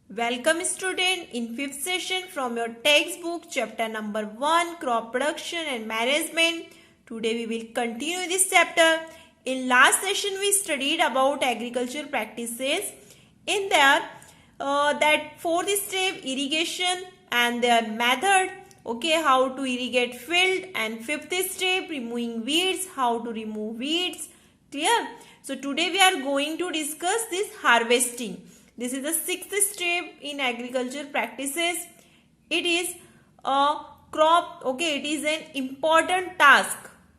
Welcome student in fifth session from your textbook chapter number 1 crop production and management. Today we will continue this chapter. In last session we studied about agriculture practices. In there that fourth step irrigation and their method. Okay, how to irrigate field, and fifth step removing weeds, how to remove weeds. Clear? So today we are going to discuss this harvesting. This is the sixth step in agriculture practices. It is a crop. Okay, it is an important task.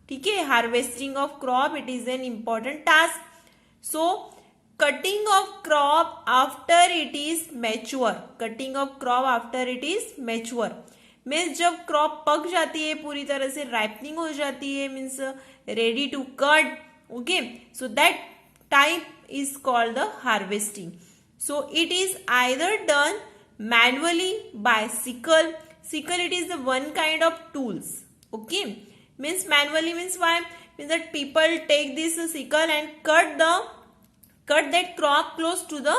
ठीक है, harvesting of crop, it is an important task. So cutting of crop after it is mature. Cutting of crop after it is mature means जब crop पक जाती है, पूरी तरह से ripening हो जाती है, means ready to cut. Okay, so that time is called the harvesting. So it is either done manually by sickle. Sickle, it is the one kind of tools. Okay, means manually means why? Means that people take this sickle and cut that crop close to the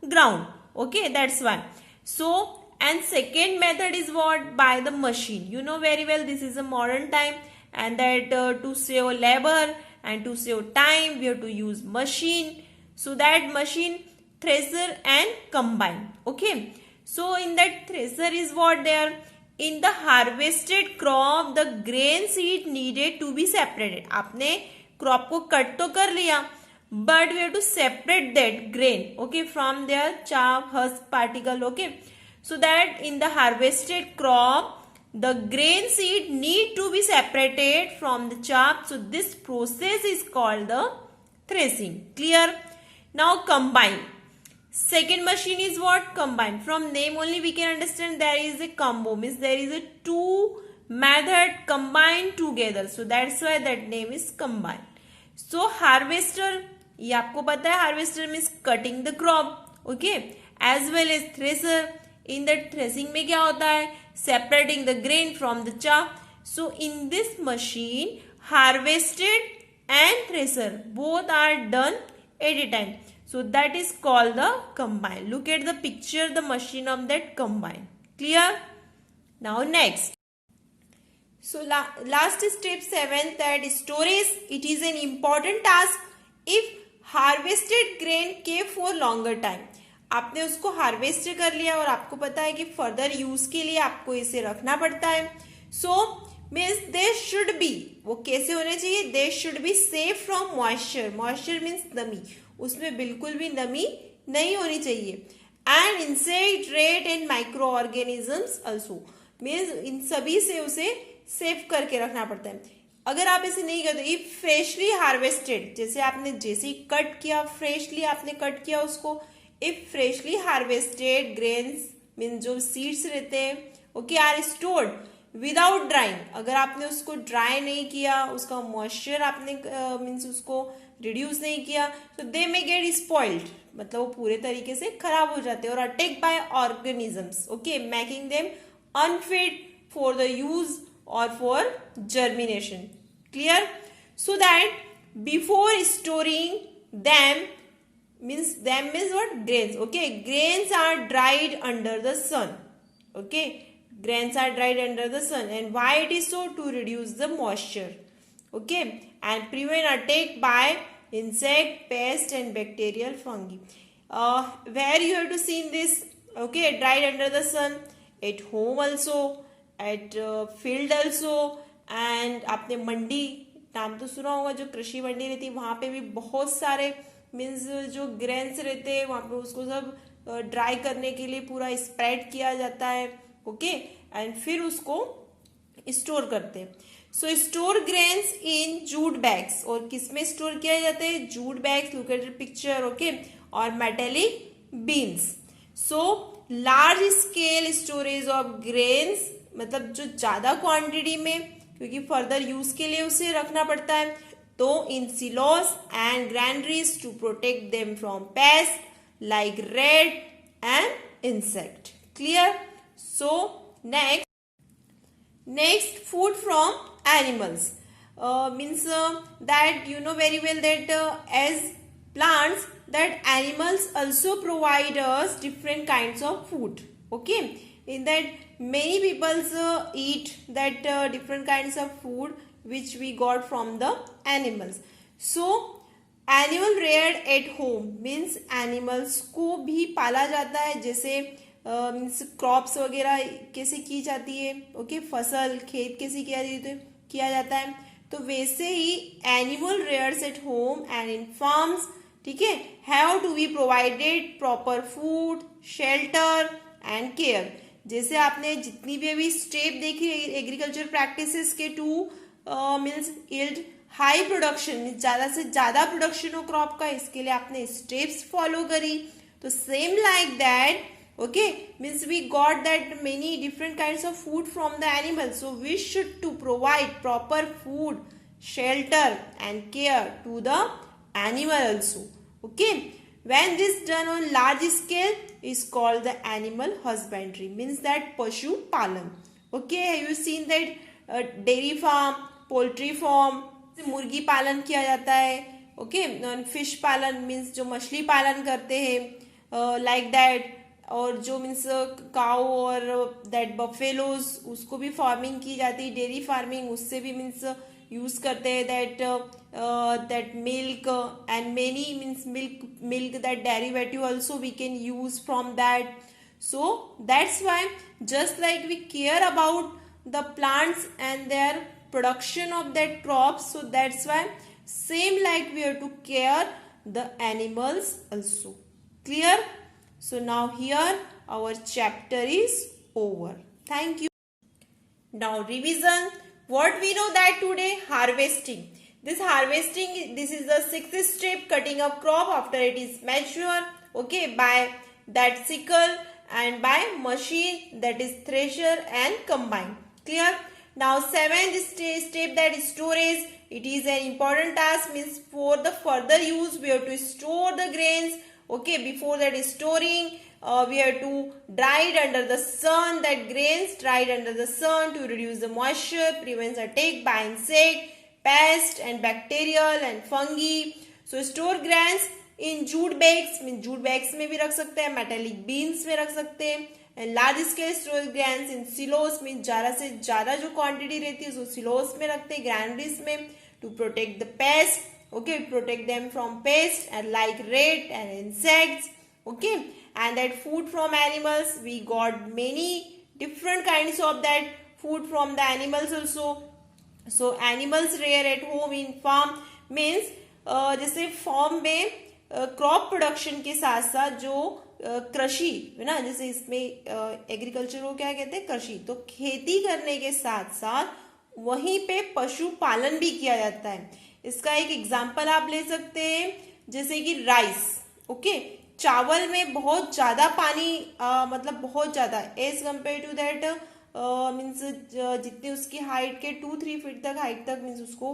ground. Okay, that's why. So and second method is what? By the machine. You know very well this is a modern time, and that to save labor and to save time we have to use machine. So that machine thresher and combine. Okay, so in that thresher is what there? In the harvested crop the grain seed needed to be separated. आपने crop को cut तो कर लिया, but we have to separate that grain, okay, from their chaff husk particle. Okay, so that in the harvested crop the grain seed need to be separated from the chaff. So this process is called the threshing. Clear? Now combine. Second machine is what? Combine. From name only we can understand there is a combo, means there is a two method combined together. So that's why that name is combine. So harvester, ये आपको पता है harvester means cutting the crop. Okay, as well as thresher. In that threshing में क्या होता है? Separating the grain from the chaff. So in this machine harvested and thresher both are done at a time. So that is called the combine. Look at the picture, the machine of that combine. Clear? Now next. So last step 7, that storage. It is an important task if harvested grain kept for longer time. आपने उसको harvest कर लिया और आपको पता है कि further use के लिए आपको इसे रखना पड़ता है. So means they should be, वो कैसे होने चाहिए? They should be safe from moisture. Moisture means नमी, उसमें बिल्कुल भी नमी नहीं होनी चाहिए. And insect, rate and micro organisms also, means in सभी से उसे सेफ करके रखना पड़ता है. अगर आप इसे नहीं करते, इफ फ्रेशली हार्वेस्टेड, जैसे आपने जैसे ही कट किया, फ्रेशली आपने कट किया उसको, if freshly harvested grains means जो सीड्स रहते हैं, okay, are stored without drying. अगर आपने उसको ड्राई नहीं किया, उसका मॉइस्चर आपने मीन्स उसको रिड्यूस नहीं किया, तो दे मे गेट स्पॉइल्ड, मतलब वो पूरे तरीके से खराब हो जाते हैं, और attack by organisms. Okay, making them unfit for the use और for germination. Clear? So that before storing them means what? Grains. Okay, grains are dried under the sun. Okay, grains are dried under the sun. And why it is so? To reduce the moisture. Okay, and prevent attack by insect, pest and bacterial fungi. Where you have to see this? Okay, dried under the sun, at home also, at field also, and आपने मंडी नाम तो सुना होगा, जो कृषि मंडी रहती है वहाँ पे भी बहुत सारे मीन्स जो ग्रेन्स रहते हैं वहाँ पे उसको सब ड्राई करने के लिए पूरा स्प्रेड किया जाता है. ओके, एंड फिर उसको स्टोर करते हैं. So store grains in jute bags. और किसमें स्टोर किया जाता है? Jute bags. Look at the picture. Okay, और metallic bins. So large scale storage of grains, मतलब जो ज्यादा क्वांटिटी में, क्योंकि फर्दर यूज के लिए उसे रखना पड़ता है, तो in silos and granaries to protect them from pest like rat and insect. Clear? So next food from animals. Means that you know very well that as plants that animals also provide us different kinds of food. Okay, in that many people eat that different kinds of food which we got from the animals. So animal reared at home means animals को भी पाला जाता है, जैसे means crops वगैरह कैसे की जाती है, ओके फसल खेत कैसे किया जाता है, तो वैसे ही animal rearers at home and in farms, ठीक है, have to be provided proper food shelter and care. जैसे आपने जितनी भी अभी स्टेप देखी एग्रीकल्चर प्रैक्टिसेस के to means yield high production, ज्यादा से ज्यादा प्रोडक्शन हो क्रॉप का, इसके लिए आपने स्टेप्स फॉलो करी. तो same like that, okay, means we got that many different kinds of food from the animal. So we should to provide proper food shelter and care to the animal also. Okay, when this done on large scale is called the animal husbandry, means that पशु पालन. Okay, have you seen that dairy farm, poultry farm, मुर्गी पालन किया जाता है. Okay, fish पालन means जो मछली पालन करते हैं लाइक दैट, और जो मीन्स काउ और दैट बफेलोज उसको भी फार्मिंग की जाती है, डेयरी फार्मिंग, उससे भी मीन्स यूज करते हैं that milk and many means milk that derivative also we can use from that. So that's why just like we care about the plants and their production of that crops, so that's why same like we have to care the animals also. Clear? So now here our chapter is over. Thank you. Now revision what we know that today. Harvesting. This harvesting, this is the sixth step, cutting a crop after it is mature, okay, by that sickle and by machine, that is thresher and combine. Clear? Now seventh step, that is storage. It is an important task, means for the further use we have to store the grains. Okay, before that is storing, we have to dry it under the sun, that grains dried under the sun to reduce the moisture, prevents attack by insect, pest and bacterial and fungi. So store grains in jute bags, means jute bags में भी रख सकते हैं, metallic bins में रख सकते हैं. And large scale storage grains in silos, mean ज्यादा से ज्यादा जो क्वांटिटी रहती है उसको सिलोस में रखते हैं, ग्रैंडरीज में, to protect the pest. Okay, protect them from pest and like rat and insects. Okay, and that food from animals, we got many different kinds of that food from the animals also. So animals reared at home in farm means जैसे farm में crop production के साथ साथ जो कृषि है ना, जैसे इसमें एग्रीकल्चर को क्या कहते हैं, कृषि, तो खेती करने के साथ साथ वहीं पे पशु पालन भी किया जाता है. इसका एक एग्जांपल आप ले सकते हैं, जैसे कि राइस. ओके, चावल में बहुत ज्यादा पानी मतलब बहुत ज्यादा as compare to that means जितनी उसकी हाइट के 2-3 फीट तक हाइट तक मीन्स उसको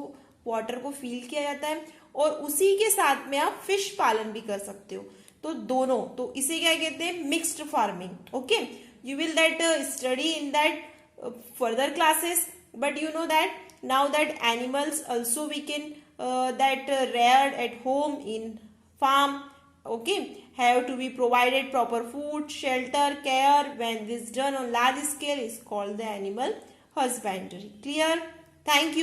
वाटर को फील किया जाता है, और उसी के साथ में आप फिश पालन भी कर सकते हो. तो दोनों, तो इसे क्या कहते हैं, mixed farming. Okay, you will that study in that further classes, but you know that now that animals also we can that reared at home in farm. Okay, have to be provided proper food shelter care. When this done on large scale is called the animal husbandry. Clear? Thank you.